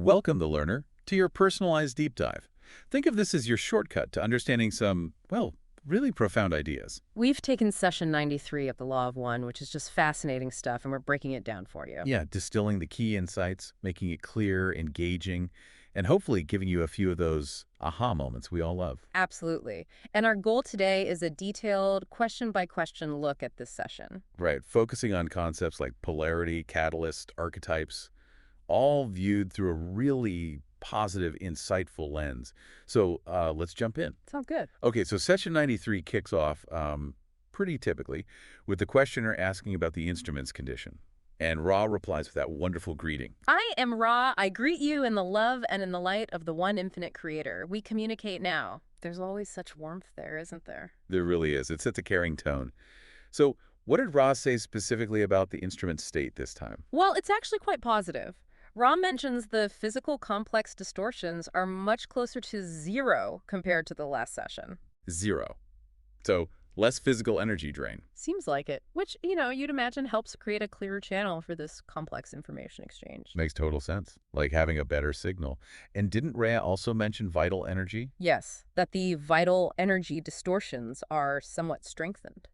Welcome the learner to your personalized deep dive. Think of this as your shortcut to understanding some, well, really profound ideas. We've taken session 93 of the Law of One, which is just fascinating stuff, and we're breaking it down for you. Yeah, distilling the key insights, making it clear, engaging, and hopefully giving you a few of those aha moments we all love. Absolutely. And our goal today is a detailed question-by-question look at this session. Right, focusing on concepts like polarity, catalyst, archetypes, all viewed through a really positive, insightful lens. So let's jump in. Sounds good. Okay, so session 93 kicks off pretty typically with the questioner asking about the instrument's condition. And Ra replies with that wonderful greeting. I am Ra. I greet you in the love and in the light of the one infinite creator. We communicate now. There's always such warmth there, isn't there? There really is. It sets a caring tone. So what did Ra say specifically about the instrument's state this time? Well, it's actually quite positive. Ra mentions the physical complex distortions are much closer to zero compared to the last session. Zero. So less physical energy drain. Seems like it, which, you'd imagine helps create a clearer channel for this complex information exchange. Makes total sense. Like having a better signal. And didn't Rhea also mention vital energy? Yes, that the vital energy distortions are somewhat strengthened.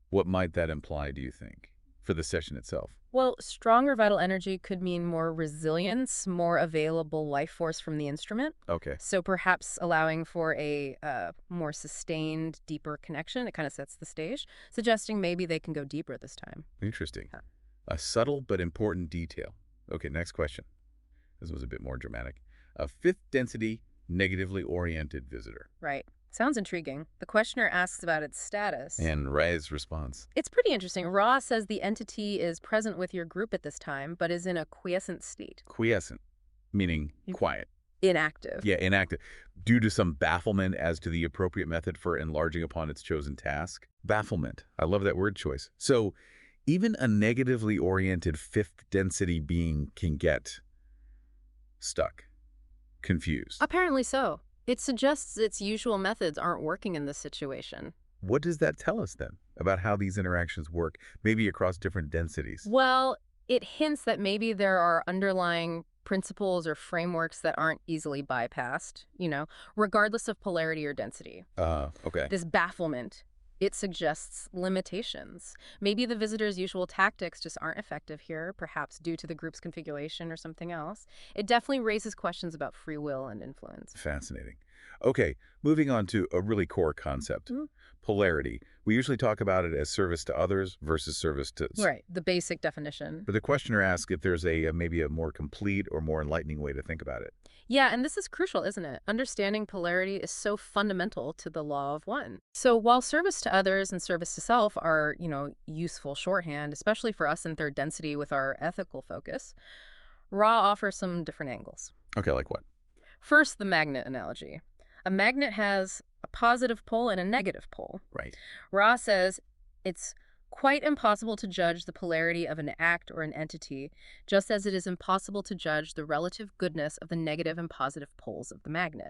What might that imply, do you think, for the session itself? Well, stronger vital energy could mean more resilience, more available life force from the instrument. Okay. So perhaps allowing for a more sustained, deeper connection. It kind of sets the stage, suggesting maybe they can go deeper this time. Interesting. Huh. A subtle but important detail. Okay, next question. This was a bit more dramatic. A fifth density, negatively oriented visitor. Right. Sounds intriguing. The questioner asks about its status. And Ray's response. It's pretty interesting. Ra says the entity is present with your group at this time, but is in a quiescent state. Quiescent, meaning quiet. Inactive. Yeah, inactive. Due to some bafflement as to the appropriate method for enlarging upon its chosen task. Bafflement. I love that word choice. So even a negatively oriented fifth density being can get stuck, confused. Apparently so. It suggests its usual methods aren't working in this situation. What does that tell us then about how these interactions work, maybe across different densities? Well, it hints that maybe there are underlying principles or frameworks that aren't easily bypassed, regardless of polarity or density. Okay. This bafflement, it suggests limitations. Maybe the visitor's usual tactics just aren't effective here, perhaps due to the group's configuration or something else. It definitely raises questions about free will and influence. Fascinating. Okay, moving on to a really core concept, polarity. We usually talk about it as service to others versus service to... Right, the basic definition. But the questioner asks if there's maybe a more complete or more enlightening way to think about it. Yeah, and this is crucial, isn't it? Understanding polarity is so fundamental to the Law of One. So while service to others and service to self are, useful shorthand, especially for us in third density with our ethical focus, Ra offers some different angles. Okay, like what? First, the magnet analogy. A magnet has a positive pole and a negative pole. Right. Ra says it's quite impossible to judge the polarity of an act or an entity, just as it is impossible to judge the relative goodness of the negative and positive poles of the magnet.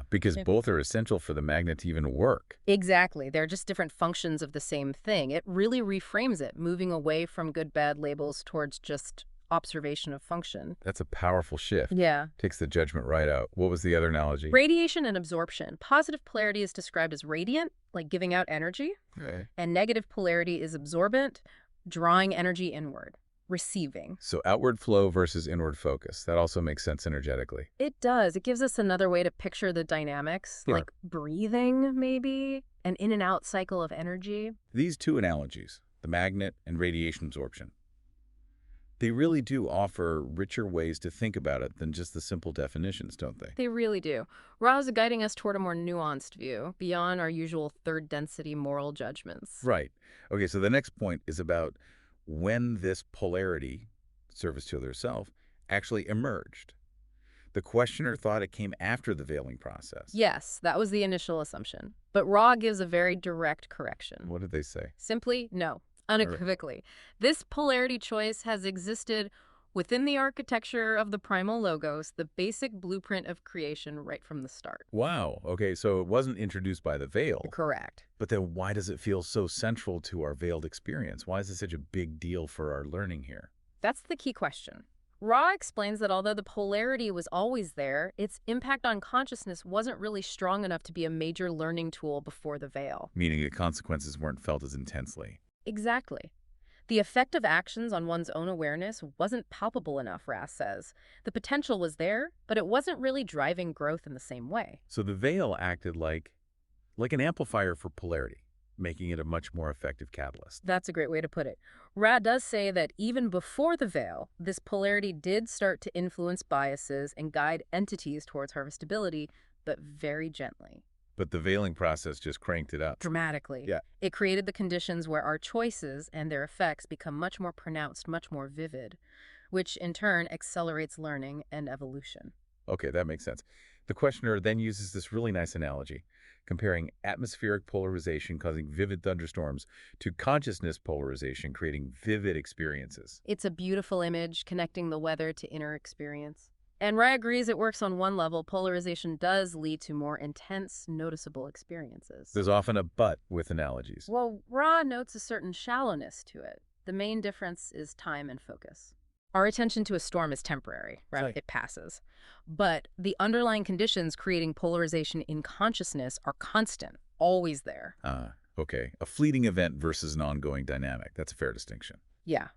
Because both are essential for the magnet to even work. Exactly. They're just different functions of the same thing. It really reframes it, moving away from good-bad labels towards just observation of function. That's a powerful shift. Yeah. Takes the judgment right out. What was the other analogy? Radiation and absorption. Positive polarity is described as radiant, like giving out energy. Okay. And negative polarity is absorbent, drawing energy inward, receiving. So outward flow versus inward focus. That also makes sense energetically. It does. It gives us another way to picture the dynamics, Sure. like breathing, maybe, an in and out cycle of energy. These two analogies, the magnet and radiation absorption, they really do offer richer ways to think about it than just the simple definitions, don't they? They really do. Ra is guiding us toward a more nuanced view, beyond our usual third density moral judgments. Right. Okay, so the next point is about when this polarity, service to other self, actually emerged. The questioner thought it came after the veiling process. Yes, that was the initial assumption. But Ra gives a very direct correction. What did they say? Simply, no. Unequivocally. This polarity choice has existed within the architecture of the primal logos, the basic blueprint of creation right from the start. Wow. Okay, so it wasn't introduced by the veil. Correct. But then why does it feel so central to our veiled experience? Why is it such a big deal for our learning here? That's the key question. Ra explains that although the polarity was always there, its impact on consciousness wasn't really strong enough to be a major learning tool before the veil. Meaning the consequences weren't felt as intensely. Exactly. The effect of actions on one's own awareness wasn't palpable enough, Ra says. The potential was there, but it wasn't really driving growth in the same way. So the veil acted like an amplifier for polarity, making it a much more effective catalyst. That's a great way to put it. Ra does say that even before the veil, this polarity did start to influence biases and guide entities towards harvestability, but very gently. But the veiling process just cranked it up. Dramatically. Yeah. It created the conditions where our choices and their effects become much more pronounced, much more vivid, which in turn accelerates learning and evolution. Okay, that makes sense. The questioner then uses this really nice analogy, comparing atmospheric polarization causing vivid thunderstorms to consciousness polarization creating vivid experiences. It's a beautiful image connecting the weather to inner experience. And Rai agrees it works on one level. Polarization does lead to more intense, noticeable experiences. There's often a but with analogies. Well, Ra notes a certain shallowness to it. The main difference is time and focus. Our attention to a storm is temporary, right? Right. It passes. But the underlying conditions creating polarization in consciousness are constant, always there. Okay. A fleeting event versus an ongoing dynamic. That's a fair distinction. Yeah.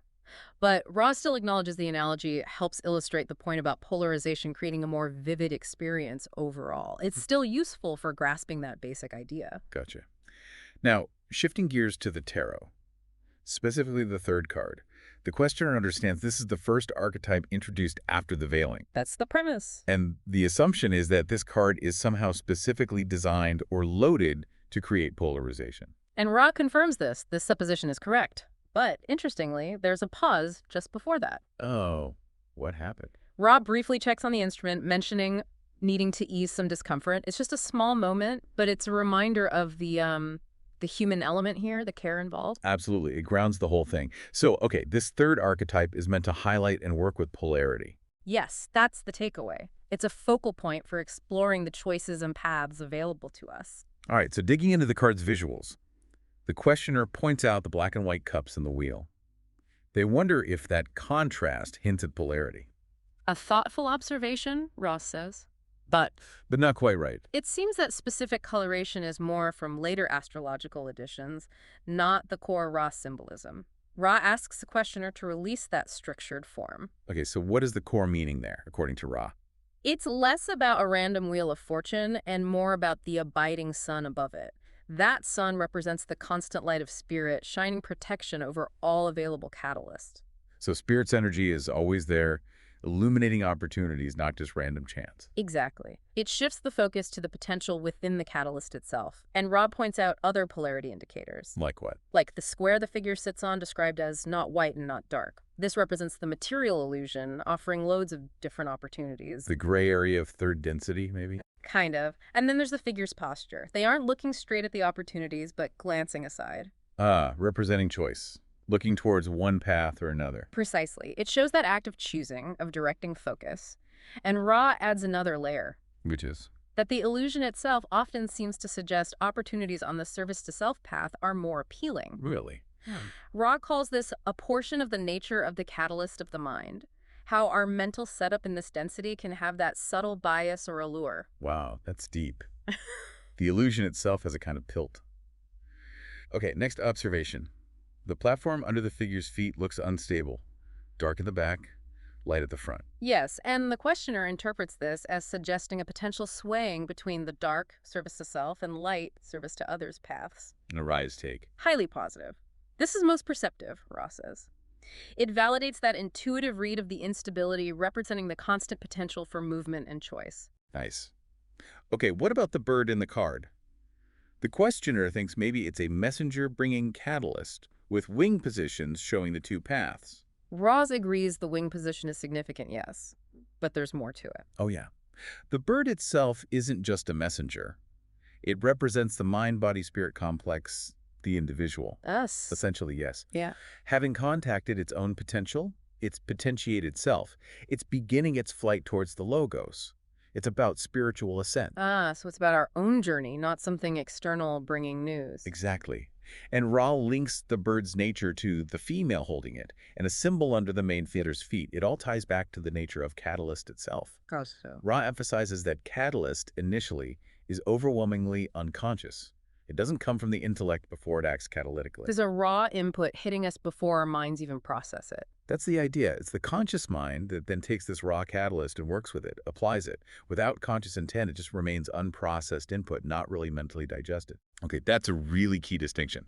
But Ra still acknowledges the analogy helps illustrate the point about polarization creating a more vivid experience overall. It's still useful for grasping that basic idea. Gotcha. Now, shifting gears to the tarot, specifically the third card. The questioner understands this is the first archetype introduced after the veiling. That's the premise. And the assumption is that this card is somehow specifically designed or loaded to create polarization. And Ra confirms this. This supposition is correct. But, interestingly, there's a pause just before that. Oh, what happened? Ra briefly checks on the instrument, mentioning needing to ease some discomfort. It's just a small moment, but it's a reminder of the human element here, the care involved. Absolutely. It grounds the whole thing. So, okay, this third archetype is meant to highlight and work with polarity. Yes, that's the takeaway. It's a focal point for exploring the choices and paths available to us. All right, so digging into the card's visuals, the questioner points out the black and white cups in the wheel. They wonder if that contrast hints at polarity. A thoughtful observation, Ross says. But not quite right. it seems that specific coloration is more from later astrological editions, not the core Ra symbolism. Ra asks the questioner to release that structured form. Okay, so what is the core meaning there, according to Ra? It's less about a random wheel of fortune and more about the abiding sun above it. That sun represents the constant light of spirit, shining protection over all available catalysts. So Spirit's energy is always there, illuminating opportunities, not just random chance. Exactly. It shifts the focus to the potential within the catalyst itself. And Rob points out other polarity indicators. Like what? Like the square the figure sits on, described as not white and not dark. This represents the material illusion, offering loads of different opportunities. The gray area of third density, maybe? Kind of. And then there's the figure's posture. They aren't looking straight at the opportunities, but glancing aside. Representing choice. Looking towards one path or another. Precisely. It shows that act of choosing, of directing focus. And Ra adds another layer. Which is? That the illusion itself often seems to suggest opportunities on the service to self path are more appealing. Really? Ra calls this a portion of the nature of the catalyst of the mind. How our mental setup in this density can have that subtle bias or allure. Wow, that's deep. The illusion itself has a kind of pilt. Okay, next observation. The platform under the figure's feet looks unstable. Dark in the back, light at the front. Yes, and the questioner interprets this as suggesting a potential swaying between the dark, service to self, and light, service to others paths. A rise take. Highly positive. This is most perceptive, Ross says. It validates that intuitive read of the instability representing the constant potential for movement and choice. Nice. Okay, what about the bird in the card? The questioner thinks maybe it's a messenger bringing catalyst, with wing positions showing the two paths. Ross agrees the wing position is significant, yes, but there's more to it. Oh yeah. The bird itself isn't just a messenger. It represents the mind-body-spirit complex, the individual. Us. Essentially, yes. Yeah. Having contacted its own potential, its potentiated self, it's beginning its flight towards the logos. It's about spiritual ascent. So it's about our own journey, not something external bringing news. Exactly. And Ra links the bird's nature to the female holding it, and a symbol under the main feeder's feet. It all ties back to the nature of catalyst itself. How so? Ra emphasizes that catalyst, initially, is overwhelmingly unconscious. It doesn't come from the intellect before it acts catalytically. There's a raw input hitting us before our minds even process it. That's the idea. It's the conscious mind that then takes this raw catalyst and works with it, applies it. Without conscious intent, it just remains unprocessed input, not really mentally digested. Okay, that's a really key distinction.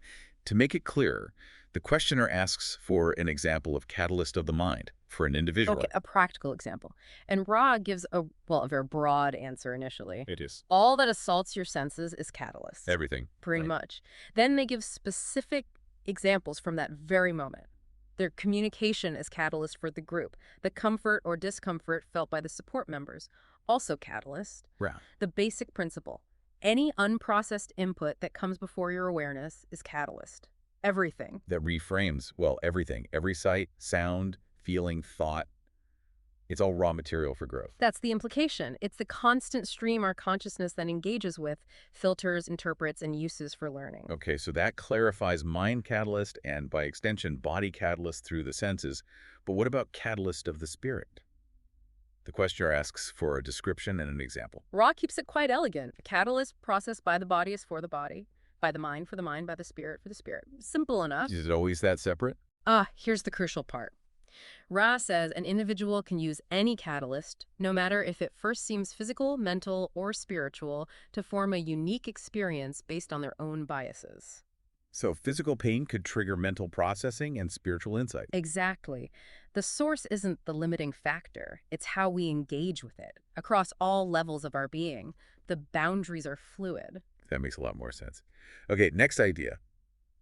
To make it clearer, the questioner asks for an example of catalyst of the mind for an individual. Okay, a practical example. And Ra gives a very broad answer initially. It is. All that assaults your senses is catalyst. Everything. Pretty Right. much. Then they give specific examples from that very moment. Their communication is catalyst for the group. The comfort or discomfort felt by the support members, also catalyst. Right. The basic principle. Any unprocessed input that comes before your awareness is catalyst. Everything. That reframes, well, everything. Every sight, sound, feeling, thought. It's all raw material for growth. That's the implication. It's the constant stream our consciousness then engages with, filters, interprets, and uses for learning. Okay, so that clarifies mind catalyst and, by extension, body catalyst through the senses. But what about catalyst of the spirit? The questioner asks for a description and an example. Ra keeps it quite elegant. A catalyst processed by the body is for the body, by the mind for the mind, by the spirit for the spirit. Simple enough. Is it always that separate? Here's the crucial part. Ra says an individual can use any catalyst, no matter if it first seems physical, mental, or spiritual, to form a unique experience based on their own biases. So physical pain could trigger mental processing and spiritual insight. Exactly. The source isn't the limiting factor. It's how we engage with it. Across all levels of our being, the boundaries are fluid. That makes a lot more sense. Okay, next idea.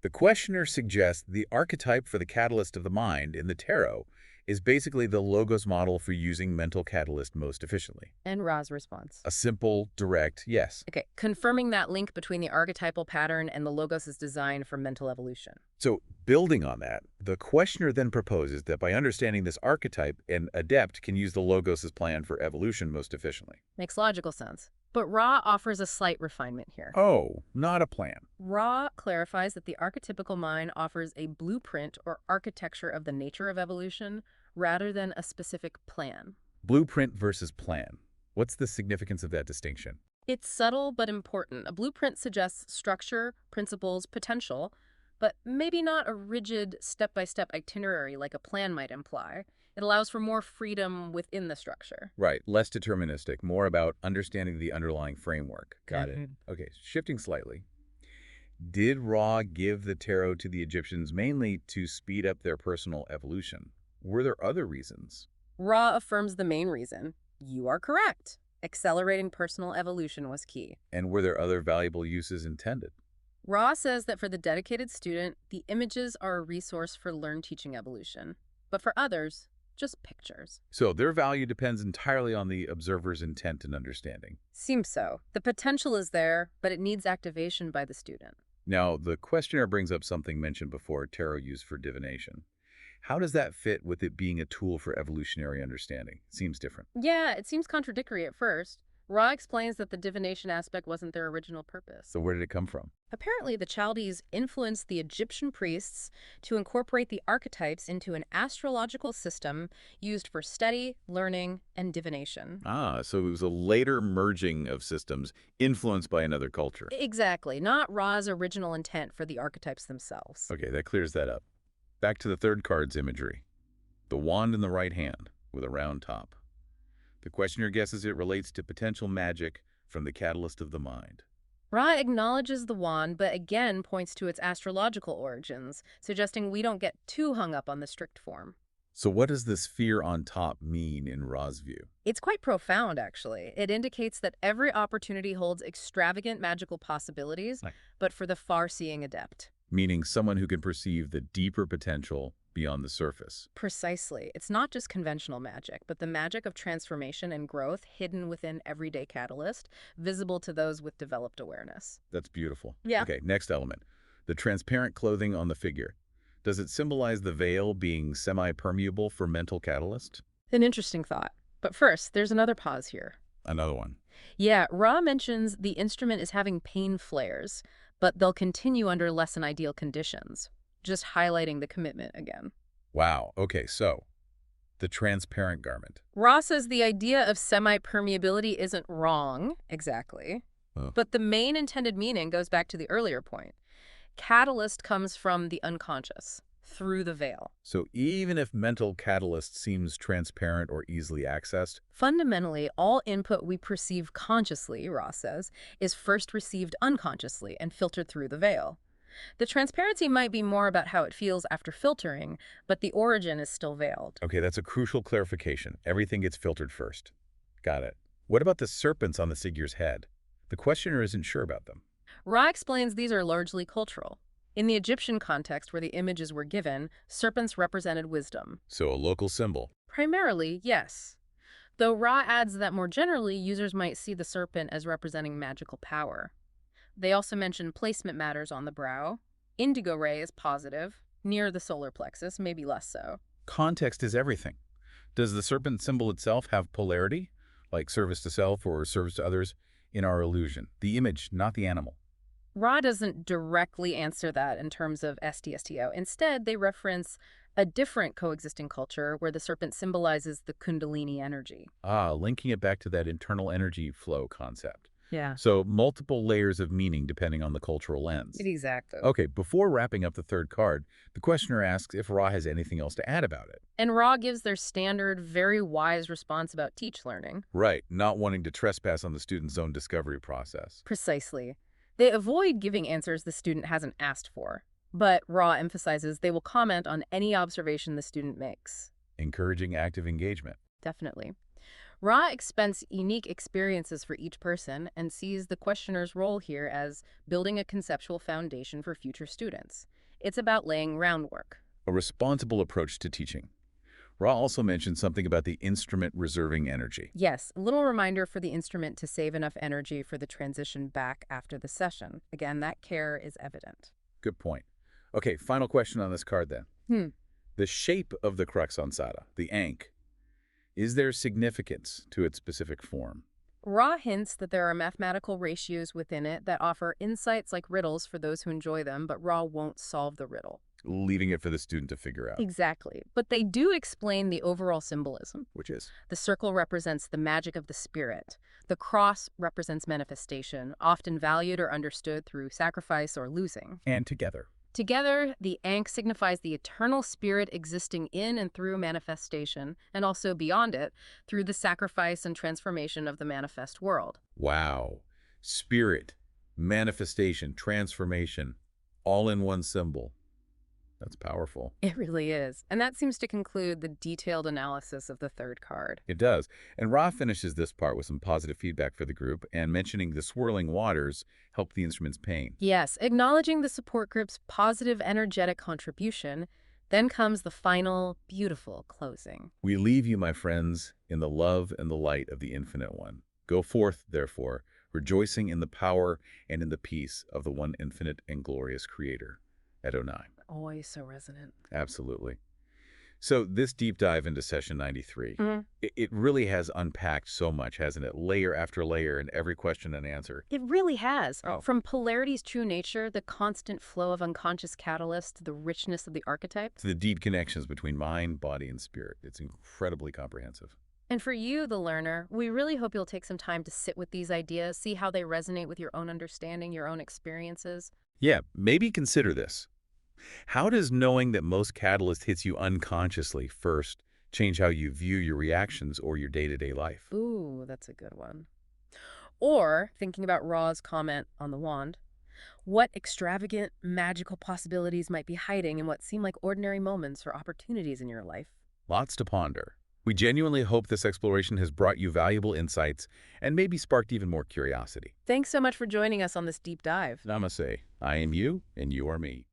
The questioner suggests the archetype for the catalyst of the mind in the tarot is basically the logos model for using mental catalyst most efficiently. And Ra's response. A simple, direct yes. Okay, confirming that link between the archetypal pattern and the logos' design for mental evolution. So, building on that, the questioner then proposes that by understanding this archetype, an adept can use the logos' plan for evolution most efficiently. Makes logical sense. But Ra offers a slight refinement here. Oh, not a plan. Ra clarifies that the archetypical mind offers a blueprint or architecture of the nature of evolution rather than a specific plan. Blueprint versus plan. What's the significance of that distinction? It's subtle but important. A blueprint suggests structure, principles, potential, but maybe not a rigid step-by-step itinerary like a plan might imply. It allows for more freedom within the structure. Right, less deterministic, more about understanding the underlying framework. Got it. Okay, shifting slightly. Did Ra give the tarot to the Egyptians mainly to speed up their personal evolution? Were there other reasons? Ra affirms the main reason. You are correct. Accelerating personal evolution was key. And were there other valuable uses intended? Ra says that for the dedicated student, the images are a resource for learn-teaching evolution. But for others, just pictures. So their value depends entirely on the observer's intent and understanding. Seems so. The potential is there, but it needs activation by the student. Now, the questioner brings up something mentioned before, tarot used for divination. How does that fit with it being a tool for evolutionary understanding? It seems different. Yeah, it seems contradictory at first. Ra explains that the divination aspect wasn't their original purpose. So where did it come from? Apparently, the Chaldees influenced the Egyptian priests to incorporate the archetypes into an astrological system used for study, learning, and divination. So it was a later merging of systems influenced by another culture. Exactly, not Ra's original intent for the archetypes themselves. Okay, that clears that up. Back to the third card's imagery. The wand in the right hand with a round top. The questioner guesses it relates to potential magic from the catalyst of the mind. Ra acknowledges the wand, but again points to its astrological origins, suggesting we don't get too hung up on the strict form. So what does this sphere on top mean in Ra's view? It's quite profound, actually. It indicates that every opportunity holds extravagant magical possibilities, but for the far-seeing adept. Meaning someone who can perceive the deeper potential beyond the surface. Precisely. It's not just conventional magic, but the magic of transformation and growth hidden within everyday catalyst, visible to those with developed awareness. That's beautiful. Yeah. Okay, next element. The transparent clothing on the figure. Does it symbolize the veil being semi-permeable for mental catalyst? An interesting thought. But first, there's another pause here. Another one. Yeah, Ra mentions the instrument is having pain flares, but they'll continue under less than ideal conditions, just highlighting the commitment again. Wow. Okay, so the transparent garment. Ra says the idea of semi-permeability isn't wrong, exactly, Oh. but the main intended meaning goes back to the earlier point. Catalyst comes from the unconscious, through the veil. So even if mental catalyst seems transparent or easily accessed, Fundamentally, all input we perceive consciously, Ross says, is first received unconsciously and filtered through the veil. The transparency might be more about how it feels after filtering, but the origin is still veiled. okay, that's a crucial clarification. Everything gets filtered first. Got it. What about the serpents on the figure's head? The questioner isn't sure about them. Ra explains these are largely cultural. In the Egyptian context where the images were given, serpents represented wisdom. So a local symbol. Primarily, yes. Though Ra adds that more generally, users might see the serpent as representing magical power. They also mention placement matters on the brow. Indigo ray is positive, near the solar plexus, maybe less so. Context is everything. Does the serpent symbol itself have polarity, like service to self or service to others, in our illusion? The image, not the animal. Ra doesn't directly answer that in terms of STSTO. Instead, they reference a different coexisting culture where the serpent symbolizes the Kundalini energy. Ah, linking it back to that internal energy flow concept. Yeah. So multiple layers of meaning depending on the cultural lens. Exactly. Okay, before wrapping up the third card, the questioner asks if Ra has anything else to add about it. And Ra gives their standard, very wise response about teach learning. Right, not wanting to trespass on the student's own discovery process. Precisely. They avoid giving answers the student hasn't asked for, but Ra emphasizes they will comment on any observation the student makes. Encouraging active engagement. Definitely. Ra expends unique experiences for each person and sees the questioner's role here as building a conceptual foundation for future students. It's about laying groundwork. A responsible approach to teaching. Ra also mentioned something about the instrument reserving energy. Yes, a little reminder for the instrument to save enough energy for the transition back after the session. Again, that care is evident. Good point. Okay, final question on this card then. The shape of the crux ansata, the ankh, is there significance to its specific form? Ra hints that there are mathematical ratios within it that offer insights like riddles for those who enjoy them, but Ra won't solve the riddle. Leaving it for the student to figure out. Exactly. But they do explain the overall symbolism. Which is? The circle represents the magic of the spirit. The cross represents manifestation, often valued or understood through sacrifice or losing. And together. Together, the ankh signifies the eternal spirit existing in and through manifestation, and also beyond it, through the sacrifice and transformation of the manifest world. Wow. Spirit, manifestation, transformation, all in one symbol. That's powerful. It really is. And that seems to conclude the detailed analysis of the third card. It does. And Ra finishes this part with some positive feedback for the group and mentioning the swirling waters help the instrument's pain. Yes, acknowledging the support group's positive energetic contribution, then comes the final, beautiful closing. We leave you, my friends, in the love and the light of the Infinite One. Go forth, therefore, rejoicing in the power and in the peace of the one infinite and glorious Creator. Adonai. Always so resonant. Absolutely. So this deep dive into session 93, it really has unpacked so much, hasn't it? Layer after layer in every question and answer. It really has. Oh. From polarity's true nature, the constant flow of unconscious catalyst, the richness of the archetype. To the deep connections between mind, body, and spirit. It's incredibly comprehensive. And for you, the learner, we really hope you'll take some time to sit with these ideas, see how they resonate with your own understanding, your own experiences. Yeah, maybe consider this. How does knowing that most catalyst hits you unconsciously first change how you view your reactions or your day-to-day life? Ooh, that's a good one. Or, thinking about Ra's comment on the wand, what extravagant, magical possibilities might be hiding in what seem like ordinary moments or opportunities in your life? Lots to ponder. We genuinely hope this exploration has brought you valuable insights and maybe sparked even more curiosity. Thanks so much for joining us on this deep dive. Namaste. I am you, and you are me.